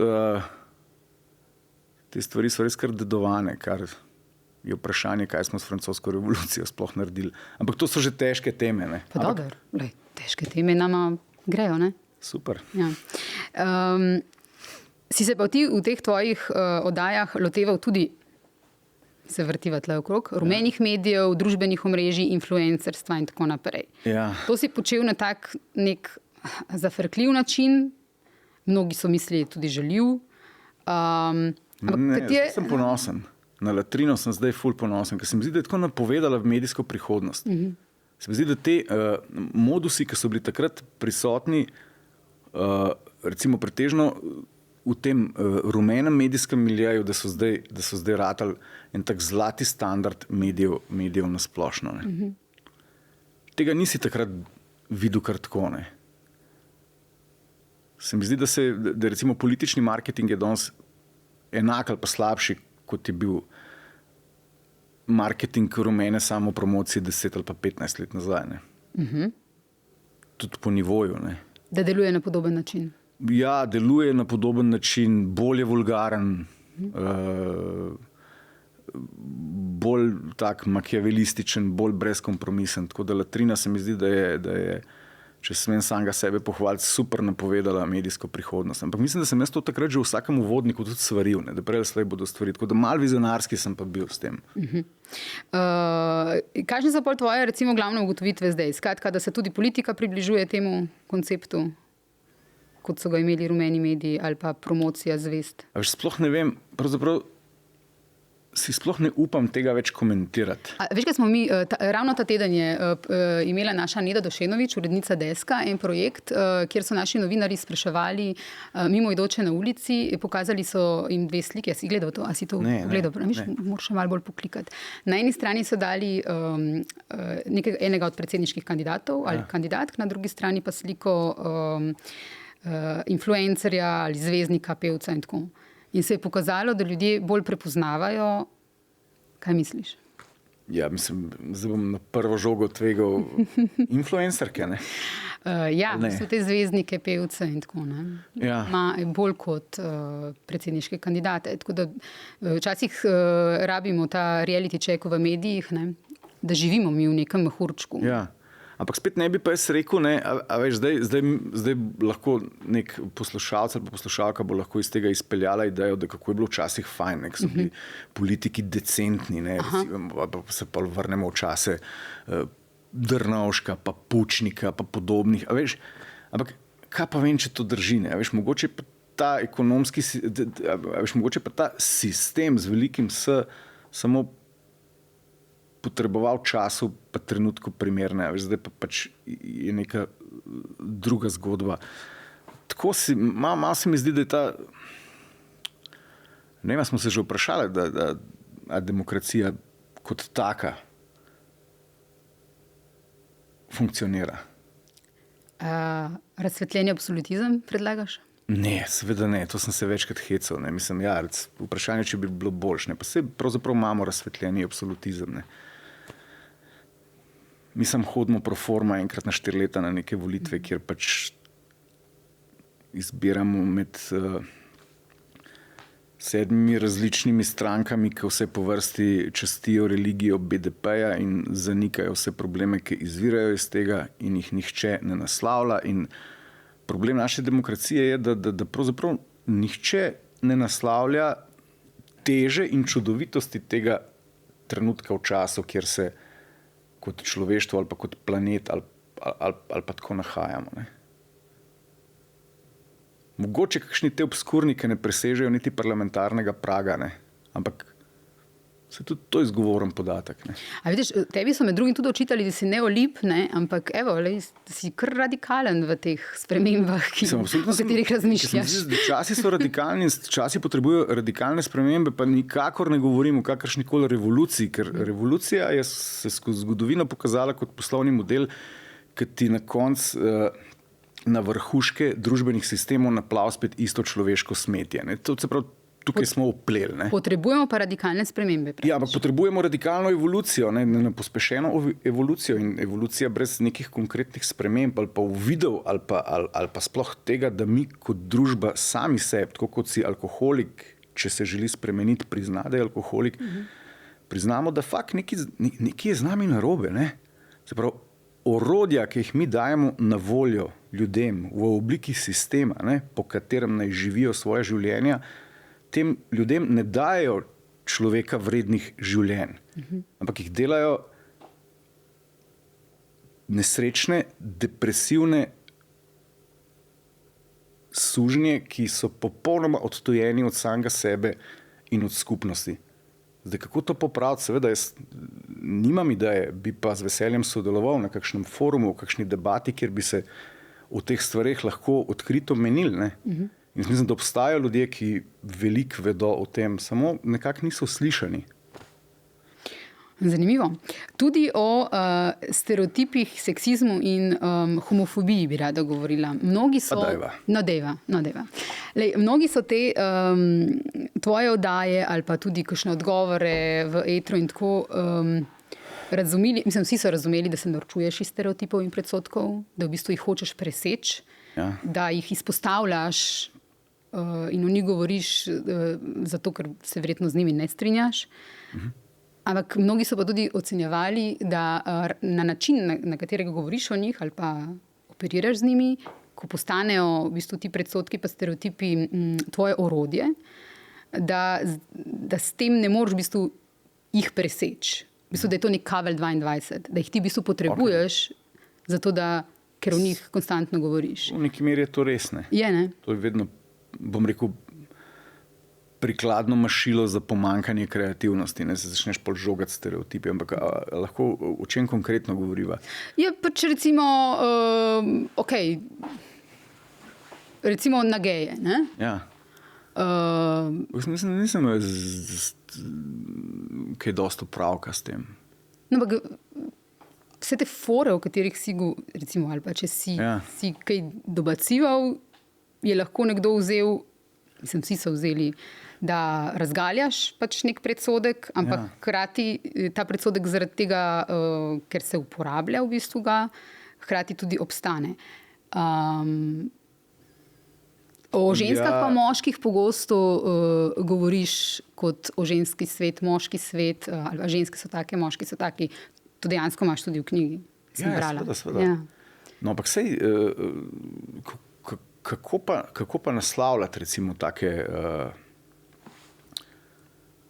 te stvari so res kar dedovane, kar je vprašanje, kaj smo s francosko revolucijo sploh naredili. Ampak to so že težke teme. Ne? Pa dobro, lej, težke teme nama grejo, ne? Super. Ja. Si se pa ti v teh tvojih oddajah loteval tudi, se vrtiva tle okrog, rumenih medijev, družbenih omrežij, influencerstva in tako naprej. Ja. To si počel na tak nek zafrkljiv način, mnogi so mislili tudi žaljiv. Zdaj sem ponosen. Na Latrino sem zdaj ful ponosen, ker se mi zdi, da je tako napovedala medijsko prihodnost. Se mi zdi, da te modusi, ki so bili takrat prisotni, recimo pretežno v tem rumenem medijskem miljeju, da so zdaj ratali en tak zlati standard medijev na splošno. Ne. Tega nisi takrat videl kar tako. Ne. Se mi zdi, da recimo politični marketing je danes enak ali pa slabši, kot je bil marketing rumene samopromocije 10 ali pa 15 let nazaj. Ne. Tudi po nivoju. Ne. Da deluje na podoben način. Ja, deluje na podoben način, bolj je vulgaren, bolj tak makiavelističen, bolj brezkompromisen. Tako da Latrina se mi zdi, da je če smem samega sebe pohvaliti, super napovedala medijsko prihodnost. Ampak mislim, da sem jaz to takrat že v vsakem uvodniku tudi svaril, ne, da prej slej bodo stvari. Tako da malo vizionarski sem pa bil s tem. Kakšne so pol tvoje, recimo, glavne ugotovitve zdaj? Skratka, da se tudi politika približuje temu konceptu, kot so ga imeli rumeni mediji, ali pa promocija zvezd? A veš, sploh ne vem, pravzaprav si sploh ne upam tega več komentirati. Veš, kaj smo mi, ravno ta teden je imela naša Neda Došenović, urednica Deska, en projekt, kjer so naši novinarji spraševali mimoidoče na ulici, pokazali so jim 2 slike. Si gledal to? A si to gledal? Moraš še malo bolj poklikati. Na eni strani so dali enega od predsedniških kandidatov ali kandidatk, na drugi strani pa sliko influencerja ali zvezdnika, pevca in tako. In se je pokazalo, da ljudje bolj prepoznavajo. Kaj misliš? Ja, mislim, zdaj bom na prvo žogo tvegal influencerke, ne? Ja, so te zvezdnike, pevce in tako. Ne? Ja. Bolj kot predsedniške kandidate. Tako da včasih rabimo ta reality check v medijih, ne? Da živimo mi v nekem mehurčku. Ja. Ampak spet ne bi pa jaz rekel, ne, a veš, zdaj lahko nek poslušalec ali poslušalka bo lahko iz tega izpeljala idejo, da kako je bilo včasih fajn, ne, so bili politiki decentni, ne, recimo, pa se pa vrnemo v čase Drnovška, pa Pučnika, pa podobnih, a veš, ampak kaj pa vem, če to drži, ne, a veš, mogoče pa ta ekonomski, a veš, mogoče pa ta sistem z velikim S samo potreboval času pa trenutku primerne. Zdaj pa pač je neka druga zgodba. Tako malo se mi zdi, da je ta... Ne vem, smo se že vprašali, da demokracija kot taka funkcionira. Razsvetljenje absolutizem predlagaš? Ne, seveda ne. To sem se večkrat hecal. Ne. Mislim, ja, vprašanje, če bi bilo boljše. Pa se pravzaprav imamo razsvetljenje absolutizem. Ne. Mi sam hodimo pro forma enkrat na 4 leta na neke volitve, kjer pač izbiramo med 7 različnimi strankami, ki vse po vrsti častijo religijo BDP-ja in zanikajo vse probleme, ki izvirajo iz tega in jih nihče ne naslavlja. In problem naše demokracije je, da pravzaprav nihče ne naslavlja teže in čudovitosti tega trenutka v času, kjer se kot človeštvo ali pa kot planet ali pa tako nahajamo. Ne. Mogoče kakšni te obskurnike ne presežejo niti parlamentarnega praga, ne. Ampak Se tudi to je izgovoren podatek. Ne. A vidiš, tebi so med drugim tudi očitali, da si neolip, ne? Ampak evo, si kar radikalen v teh spremembah, o katerih razmišljaš. Časi so radikalni in časi potrebujejo radikalne spremembe, pa nikakor ne govorim o kakršnikoli revoluciji, ker revolucija je se skozi zgodovino pokazala kot poslovni model, ki ti na koncu na vrhuške družbenih sistemov naplav spet isto človeško smetje. Ne. To se pravi, tukaj smo upleli. Potrebujemo pa radikalne spremembe. Ja, ampak potrebujemo radikalno evolucijo, ne pospešeno evolucijo in evolucija brez nekih konkretnih sprememb ali pa uvidov ali pa sploh tega, da mi kot družba sami sebi, tako kot si alkoholik, če se želi spremeniti, prizna, da je alkoholik, priznamo, da fakt nekaj je z nami narobe. Ne? Se pravi, orodja, ki jih mi dajemo na voljo ljudem v obliki sistema, ne, po katerem naj živijo svoje življenja, tem ljudem ne dajo človeka vrednih življenj, ampak jih delajo nesrečne, depresivne sužnje, ki so popolnoma odtojeni od samega sebe in od skupnosti. Zdaj, kako to popraviti? Seveda, jaz nimam ideje, bi pa z veseljem sodeloval na kakšnem forumu, v kakšni debati, kjer bi se o teh stvareh lahko odkrito menili. Ne? In mislim, da obstajajo ljudje, ki veliko vedo o tem, samo nekako niso slišani. Zanimivo. Tudi o stereotipih, seksizmu in homofobiji bi rada govorila. Mnogi so... No, dejva. Lej, mnogi so te tvoje oddaje ali pa tudi kakšne odgovore v etru in tako razumeli, mislim, vsi so razumeli, da se norčuješ iz stereotipov in predsodkov, da v bistvu jih hočeš preseči, da jih izpostavljaš in o njih govoriš zato, ker se verjetno z njimi ne strinjaš. Ampak mnogi so pa tudi ocenjevali, da na način, na katerega govoriš o njih ali pa operiraš z njimi, ko postanejo v bistvu ti predsodki pa stereotipi tvoje orodje, da s tem ne moreš v bistvu jih preseči. V bistvu, da je to nek kavelj 22, da jih ti v bistvu potrebuješ, zato da, ker o njih konstantno govoriš. V neki meri je to res, ne? Je, ne? To je vedno, bom rekel, prikladno mašilo za pomankanje kreativnosti, ne se začneš pol žogati stereotipi, ampak lahko o čem konkretno govoriva? Ja, pač recimo, recimo na geje, ne? Ja. Nisem kaj dosti opravka s tem. No, ampak vse te fore, o katerih si recimo, ali pa če si kaj dobacival, je lahko nekdo vzel, mislim, vsi so vzeli, da razgaljaš pač nek predsodek, ampak hkrati ta predsodek zaradi tega, ker se uporablja v bistvu ga, hkrati tudi obstane. O ženskah pa moških pogosto govoriš kot o ženski svet, moški svet, ali ženske so take, moški so taki. To dejansko imaš tudi v knjigi. Sem brala. Seveda. Ja. No, ampak sej, kako pa naslavljati recimo take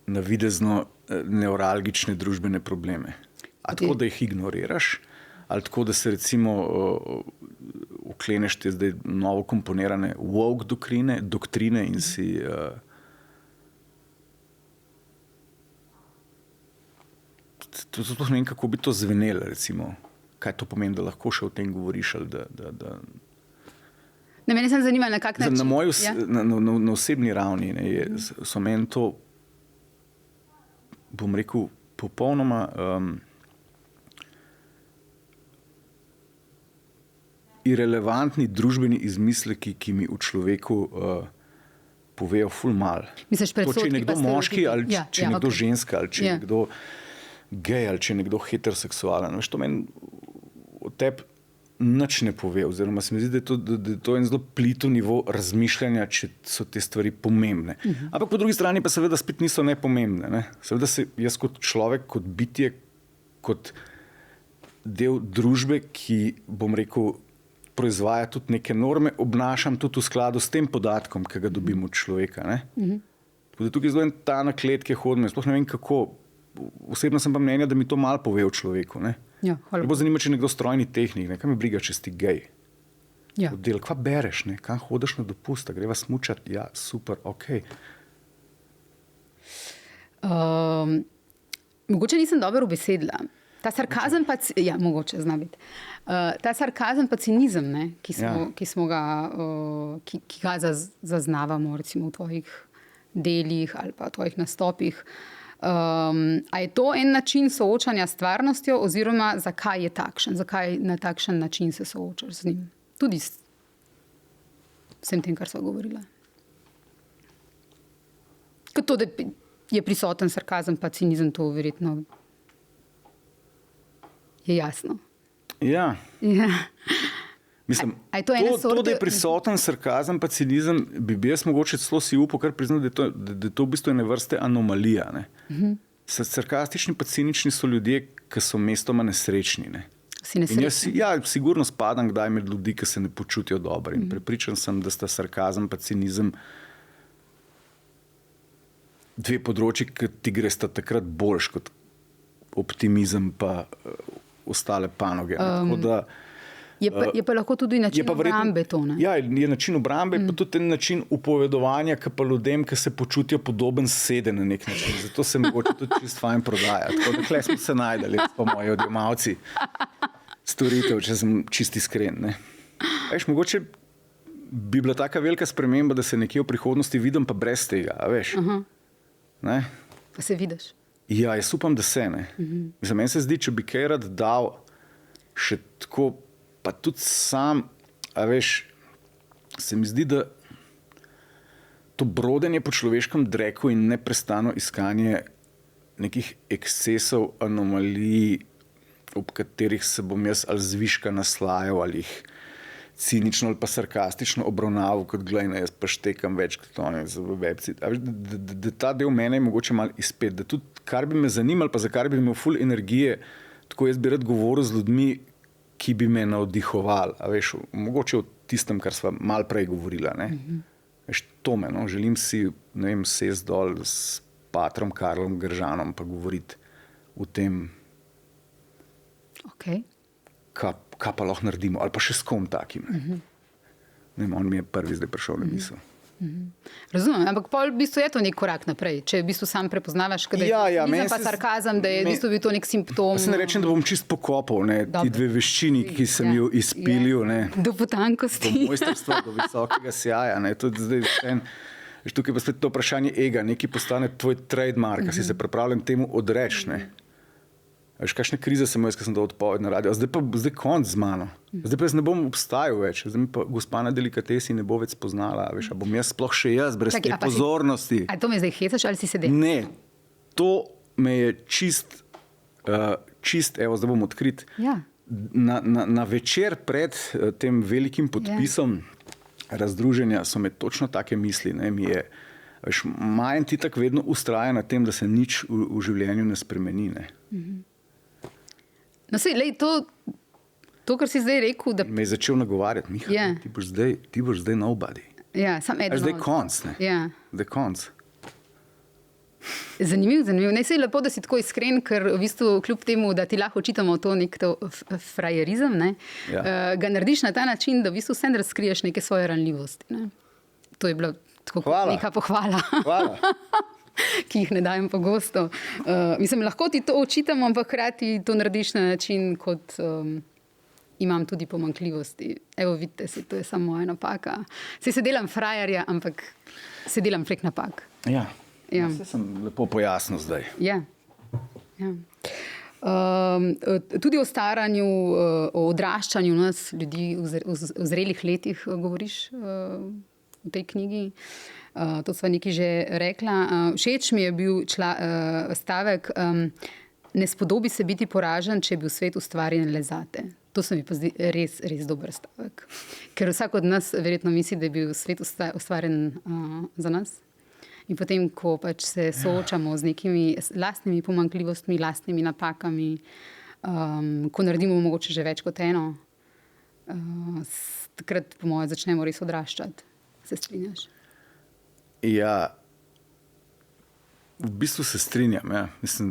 navidezno nevralgične družbene probleme? A tako, da jih ignoriraš? Ali tako, da se recimo ukleneš te zdaj novo komponirane woke doktrine in si to ne vem, kako bi to zvenelo, recimo. Kaj to pomeni, da lahko še o tem govoriš? Ali da... Ne, mene sem zanima, na kak način. Na osebni ravni so meni to, bom rekel, popolnoma irelevantni družbeni izmisleki, ki mi v človeku povejo ful mal. Misliš, to, če je nekdo moški, ali če je nekdo ženska, ali če je nekdo gej, ali če je nekdo heteroseksualen. Veš, to meni o tebi nič ne pove, oziroma se mi zdi, da je to en zelo plito nivo razmišljanja, če so te stvari pomembne. Ampak po drugi strani pa seveda spet niso nepomembne. Ne? Seveda se jaz kot človek, kot bitje, kot del družbe, ki, bom rekel, proizvaja tudi neke norme, obnašam tudi v skladu s tem podatkom, ki ga dobim od človeka. Ne? Tako da tukaj zelo en ta nakletke hodim, sploh ne vem kako. Osebno sem pa mnenja, da mi to malo pove o človeku. Ne? Ja, bo zanima, če je nekdo strojni tehnik, ne? Kaj me briga, če si gej? Ja. Kva bereš, ne? Kam hodiš na dopust, greva smučati? Ja, super, ok. Mogoče nisem dobro ubesedila. Ta sarkazem pa, mogoče zna biti. Ta sarkazem pa cinizem, ne, ki ga zaznavamo recimo v tvojih delih ali pa v tvojih nastopih. A je to en način soočanja s stvarnostjo oziroma zakaj je takšen? Zakaj na takšen način se soočaš z njim? Tudi s vsem tem, kar sva govorila. Kot to, da je prisoten sarkazem pa cinizem, to verjetno je jasno. Ja. Mislim, to, da je prisoten sarkazem pa cinizem, bi jaz mogoče celo si upal kar priznati, da je to v bistvu ene vrste anomalija. Ne? Sarkastični pa cinični so ljudje, ki so mestoma nesrečni. Ne? Si nesrečni? Sigurno spadam kdaj med ljudi, ki se ne počutijo dobro. In prepričan sem, da sta sarkazem pa cinizem dve področji, ki ti gresta takrat boljš kot optimizem pa ostale panoge. Je pa lahko tudi način obrambe to, ne? Ja, je način obrambe, pa tudi način upovedovanja, ki pa ljudem, ki se počutijo podoben sede na nek način. Zato se mogoče tudi čist fajn prodaja. Tako da tukaj smo se najdali, pa moji odjemalci storitev, če sem čist iskren. Ne? Veš, mogoče bi bila taka velika sprememba, da se nekje v prihodnosti vidim pa brez tega, a veš? Ne? Pa se vidiš? Ja, jaz upam, da se ne. Mislim, meni se zdi, če bi kaj rad dal še tako, pa tudi sam, a veš, se mi zdi, da to brodenje po človeškem dreku in neprestano iskanje nekih ekscesov, anomalij, ob katerih se bom jaz ali zviška naslajal, ali jih cinično ali pa sarkastično obravnaval, kot glejno, jaz pa štekam več kot oni za webci. Da ta del mene je mogoče malo izpet, da tudi kar bi me zanimalo, pa za kar bi imel ful energije, tako jaz bi rad govoril z ljudmi, ki bi me navdihovali, a veš, mogoče o tistem, kar sva malo prej govorila, ne. Veš, to me, no, želim si, ne vem, sest dol s patrom Karlom Gržanom pa govoriti o tem, kaj pa lahko naredimo, ali pa še s kom takim. Ne vem, on mi je prvi zdaj prišel na misel. Razumem, ampak pol v bistvu je to nek korak naprej, če v bistvu sam prepoznavaš, da je cinizem pa sarkazem, da je v bistvu bil to nek simptom. Se ne rečem, da bom čist pokopal, ne, ti dve veščini, ki sem jo izpilil, ne. Do potankosti. Do mojstrstva, do visokega sjaja, ne, tudi zdaj vsem. Veš, tukaj pa spet to vprašanje ega, neki postane tvoj trademark, si se pripravljen temu odreči, ne. Veš, kakšne krize sem jaz, ko sem dal odpoved na radio. Zdaj konc z mano. Zdaj pa jaz ne bom obstajal več. Zdaj mi pa gospa na delikatesi ne bo več spoznala. Veš, a bom jaz sploh še jaz brez te pozornosti. A to me zdaj hecaš ali si sedel? Ne, to me je čist, evo, zdaj bom odkrit. Ja. Na večer pred tem velikim podpisom razdruženja so me točno take misli, ne, mi je, veš, Majen ti tak vedno ustraja na tem, da se nič v življenju ne spremeni, ne. No, sej, lej, to, kar si zdaj rekel, da... Me je začel nagovarjati, Miha, ti boš zdaj nobody. Ja, sam eden. Zdaj konc, ne? Ja. Zdaj konc. Zanimiv. Ne, sej lepo, da si tako iskren, ker v bistvu kljub temu, da ti lahko očitamo to nek frajerizem, ne, ga narediš na ta način, da v bistvu vsem razkriješ neke svoje ranljivosti, ne. To je bila tako neka pohvala. Hvala. Ki jih ne dajem pogosto. Mislim, lahko ti to očitamo, ampak hkrati to narediš na način, kot imam tudi pomanjkljivosti. Evo, vidite si, to je samo moja napaka. Se delam frajerja, ampak se delam prek napak. Ja. Vse sem lepo pojasnil zdaj. Ja. Tudi o staranju, o odraščanju nas, ljudi v zrelih letih govoriš v tej knjigi. To sva nekaj že rekla. Všeč mi je bil stavek, ne spodobi se biti poražen, če je bil svet ustvarjen le zate. To se mi pa zdi res, res dober stavek. Ker vsak od nas verjetno misli, da je bil svet ustvarjen za nas. In potem, ko pač se soočamo z nekimi lastnimi pomanjkljivostmi, lastnimi napakami, ko naredimo mogoče že več kot eno, takrat po moje začnemo res odraščati. Se strinjaš? Ja, v bistvu se strinjam. Ja. Mislim,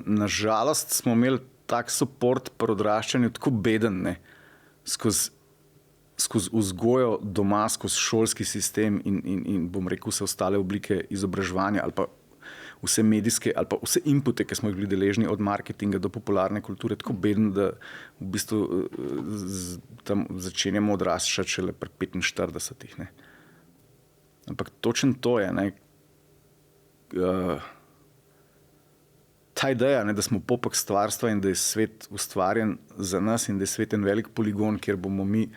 nažalost smo imeli tak support pri odraščanju tako beden, ne, skozi vzgojo doma, skozi šolski sistem in bom rekel vse ostale oblike izobraževanja ali pa vse medijske ali pa vse inpute, ki smo jih bili deležni od marketinga do popularne kulture, tako beden, da v bistvu tam začenjamo odraščati šele pri 45. Ne. Ampak točno to je, ne, ta ideja, ne, da smo popek stvarstva in da je svet ustvarjen za nas in da je svet en velik poligon, kjer bomo mi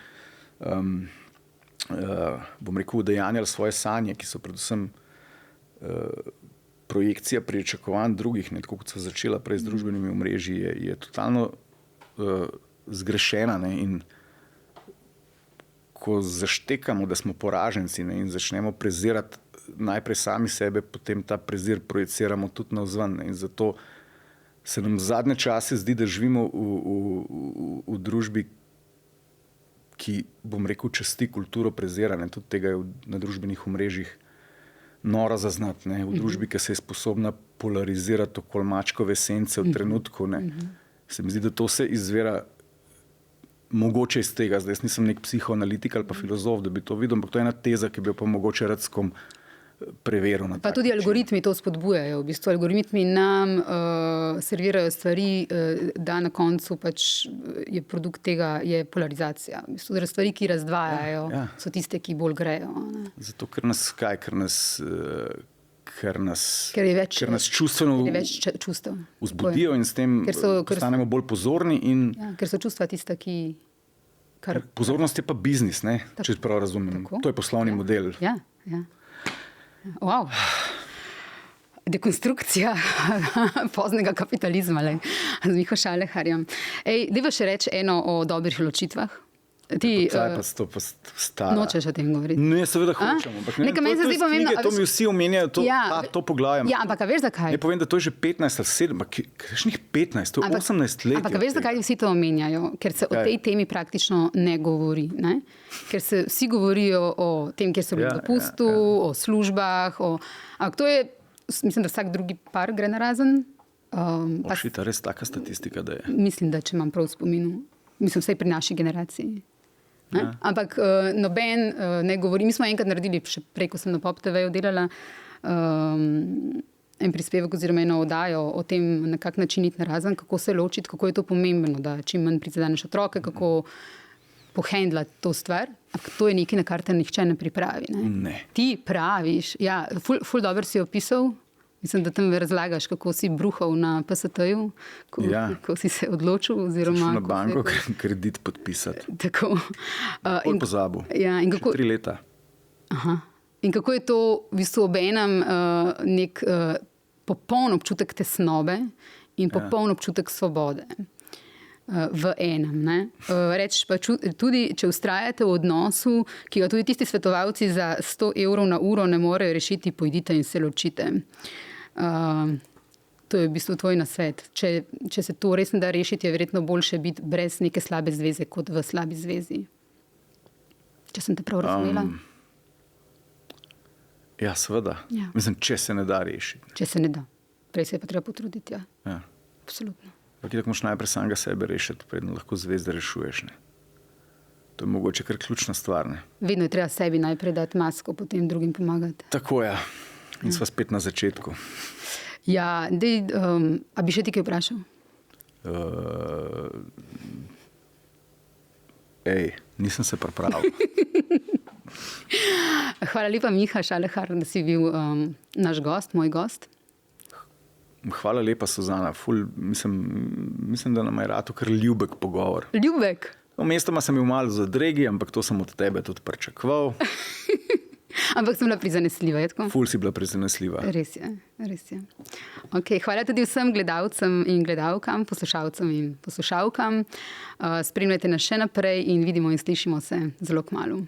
bom rekel, udejanjali svoje sanje, ki so predvsem projekcija pričakovanj drugih, ne, tako kot so začela prej z družbenimi omrežji, je totalno zgrešena, ne, in ko zaštekamo, da smo poraženci, ne, in začnemo prezirati najprej sami sebe, potem ta prezir projiciramo tudi navzven, ne, in zato se nam zadnje čase zdi, da živimo v družbi, ki, bom rekel, časti kulturo preziranja. Tudi tega je na družbenih omrežjih noro zaznati, ne, v družbi, ki se je sposobna polarizirati okoli mačkove sence v trenutku, ne. Se mi zdi, da to vse izvira mogoče iz tega. Zdaj, jaz nisem nek psihoanalitik ali pa filozof, da bi to videl, ampak to je ena teza, ki bi jo pa mogoče rad s kom preveril. Pa tudi algoritmi to spodbujajo. V bistvu algoritmi nam servirajo stvari, da na koncu pač je produkt tega je polarizacija. V bistvu stvari, ki razdvajajo, so tiste, ki bolj grejo. Ne? Zato, ker nas ker nas čustveno vzbudijo in s tem postanemo bolj pozorni. Ker so čustva tista, ki... Pozornost je pa biznis, ne? Če prav razumem. Tako. To je poslovni model. Ja. Wow. Dekonstrukcija poznega kapitalizma z Miho Šaleharjem. Dajva še reči eno o dobrih ločitvah. Nočeš o tem govoriti? Ne, seveda hočem. To mi vsi omenjajo, to poglavje. Ja, ampak veš zakaj? Ne povem, da to je že 15 ali 7, kakšnih 15, to je 18 let. Ampak veš zakaj vsi to omenjajo? Ker se o tej temi praktično ne govori. Ne? Ker se vsi govorijo o tem, kjer so bili v dopustu, o službah. Ampak to je, mislim, da vsak drugi par gre narazen. Ošita, res taka statistika, da je. Mislim, da če imam prav v spominu. Mislim, vsaj pri naši generaciji. Ja. Ampak noben ne govori. Mi smo enkrat naredili, še prej, ko sem na Pop TV-ju delala, en prispevek oziroma eno oddajo o tem, na kak način iti narazen, kako se ločiti, kako je to pomembno, da čim manj prizadeneš otroke, kako pohendlati to stvar. Ampak to je nekaj, na kar te nihče ne pripravi. Ne. Ti praviš, ful dobro si opisal. Mislim, da tam razlagaš, kako si bruhal na PST-ju, ko si se odločil. Oziroma, na banko kredit podpisati. Tako. In pozabil. Ja, in kako, 3 leta. Aha. In kako je to v bistvu obenem nek popoln občutek tesnobe in popoln občutek svobode v enem. Ne? Rečeš pa tudi, če vztrajate v odnosu, ki ga tudi tisti svetovalci za 100 evrov na uro ne morejo rešiti, pojdite in se ločite. To je v bistvu tvoj nasvet. Če se to res ne da rešiti, je verjetno boljše biti brez neke slabe zveze, kot v slabi zvezi. Če sem te prav razumela? Ja, seveda. Ja. Mislim, če se ne da rešiti. Če se ne da. Prej se je pa treba potruditi, ja. Absolutno. Tako moš najprej samega sebe rešiti, preden lahko zvezde rešuješ. Ne? To je mogoče kar ključna stvar. Ne? Vedno je treba sebi najprej dati masko, potem drugim pomagati. Tako je. In sva spet na začetku. Ja, a bi še ti kaj vprašal? Nisem se pripravil. Hvala lepa, Miha Šalehar, da si bil naš gost, moj gost. Hvala lepa, Suzana. Mislim, da nam je rado kar ljubek pogovor. Ljubek? Mestoma sem bil malo zadregi, ampak to sem od tebe tudi pričakoval. Ampak sem bila prizanesljiva, je tako? Ful si bila prizanesljiva. Res je. Okay, hvala tudi vsem gledalcem in gledalkam, poslušalcem in poslušalkam. Spremljajte nas še naprej in vidimo in slišimo se zelo kmalu.